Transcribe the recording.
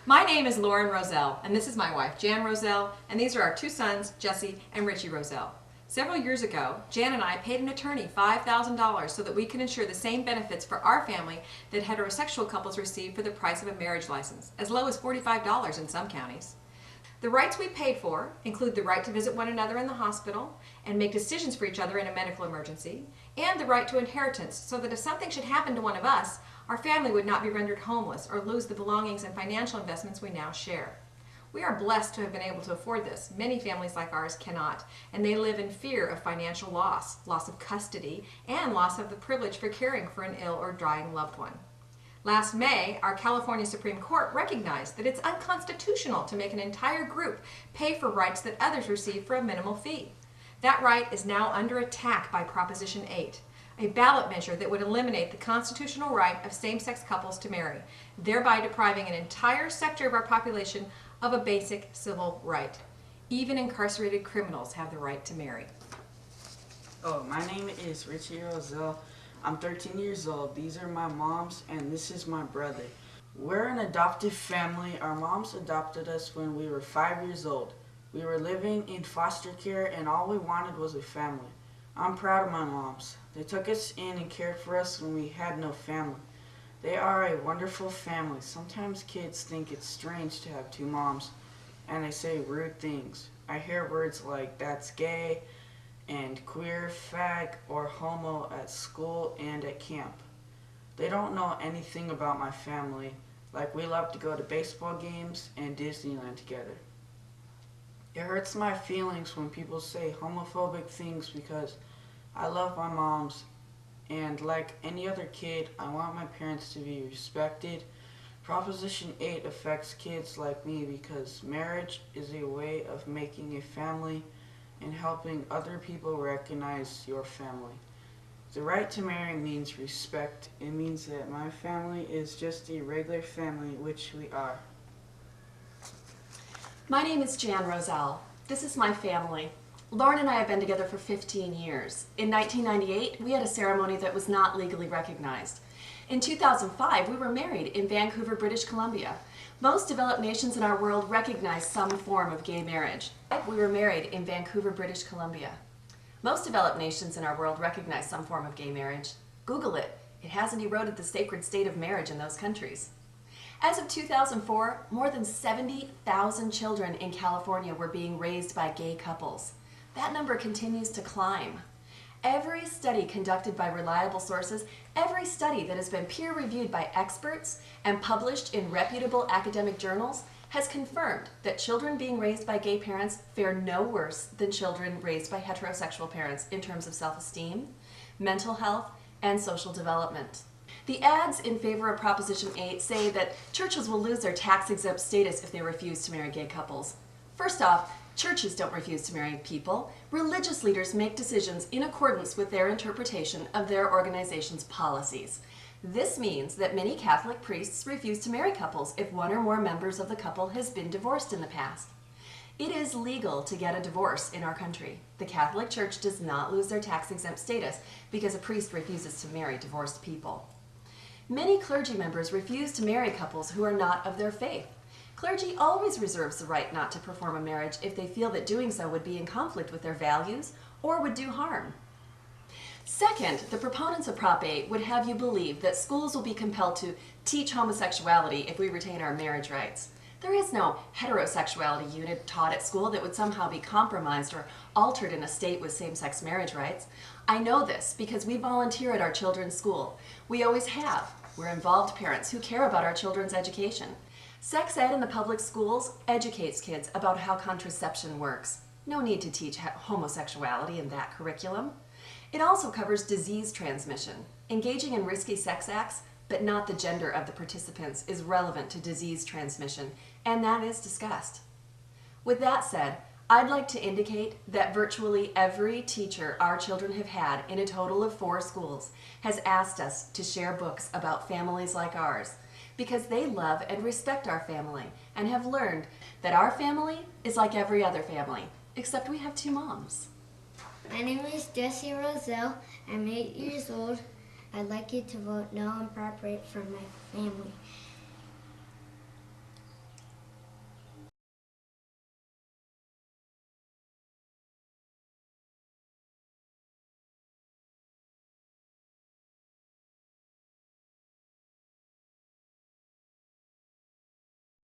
My name is Lauren Roselle, and this is my wife, Jan Roselle, and these are our two sons, Jesse and Richie Roselle. Several years ago, Jan and I paid an attorney $5,000 so that we could ensure the same benefits for our family that heterosexual couples receive for the price of a marriage license, as low as $45 in some counties. The rights we paid for include the right to visit one another in the hospital and make decisions for each other in a medical emergency, and the right to inheritance so that if something should happen to one of us, our family would not be rendered homeless or lose the belongings and financial investments we now share. We are blessed to have been able to afford this. Many families like ours cannot, and they live in fear of financial loss of custody, and loss of the privilege for caring for an ill or dying loved one. Last May, our California Supreme Court recognized that it's unconstitutional to make an entire group pay for rights that others receive for a minimal fee. That right is now under attack by Proposition 8, a ballot measure that would eliminate the constitutional right of same-sex couples to marry, thereby depriving an entire sector of our population of a basic civil right. Even incarcerated criminals have the right to marry. Oh, my name is Richie Roselle. I'm 13 years old. These are my moms, and this is my brother. We're an adoptive family. Our moms adopted us when we were 5 years old. We were living in foster care, and all we wanted was a family. I'm proud of my moms. They took us in and cared for us when we had no family. They are a wonderful family. Sometimes kids think it's strange to have two moms, and they say rude things. I hear words like "that's gay" and "queer," "fag," or "homo" at school and at camp. They don't know anything about my family, like we love to go to baseball games and Disneyland together. It hurts my feelings when people say homophobic things because I love my moms, and like any other kid, I want my parents to be respected. Proposition 8 affects kids like me because marriage is a way of making a family and helping other people recognize your family. The right to marry means respect. It means that my family is just a regular family, which we are. My name is Jan Roselle. This is my family. Lauren and I have been together for 15 years. In 1998, we had a ceremony that was not legally recognized. In 2005, we were married in Vancouver, British Columbia. Most developed nations in our world recognize some form of gay marriage. We were married in Vancouver, British Columbia. Most developed nations in our world recognize some form of gay marriage. Google it. It hasn't eroded the sacred state of marriage in those countries. As of 2004, more than 70,000 children in California were being raised by gay couples. That number continues to climb. Every study conducted by reliable sources, every study that has been peer-reviewed by experts and published in reputable academic journals has confirmed that children being raised by gay parents fare no worse than children raised by heterosexual parents in terms of self-esteem, mental health, and social development. The ads in favor of Proposition 8 say that churches will lose their tax-exempt status if they refuse to marry gay couples. First off, churches don't refuse to marry people. Religious leaders make decisions in accordance with their interpretation of their organization's policies. This means that many Catholic priests refuse to marry couples if one or more members of the couple has been divorced in the past. It is legal to get a divorce in our country. The Catholic Church does not lose their tax-exempt status because a priest refuses to marry divorced people. Many clergy members refuse to marry couples who are not of their faith. Clergy always reserves the right not to perform a marriage if they feel that doing so would be in conflict with their values or would do harm. Second, the proponents of Prop 8 would have you believe that schools will be compelled to teach homosexuality if we retain our marriage rights. There is no heterosexuality unit taught at school that would somehow be compromised or altered in a state with same-sex marriage rights. I know this because we volunteer at our children's school. We always have. We're involved parents who care about our children's education. Sex ed in the public schools educates kids about how contraception works. No need to teach homosexuality in that curriculum. It also covers disease transmission. Engaging in risky sex acts, but not the gender of the participants, is relevant to disease transmission, and that is discussed. With that said, I'd like to indicate that virtually every teacher our children have had in a total of 4 schools has asked us to share books about families like ours, because they love and respect our family and have learned that our family is like every other family, except we have 2 moms. My name is Jesse Roselle. I'm 8 years old. I'd like you to vote no on Prop 8 for my family.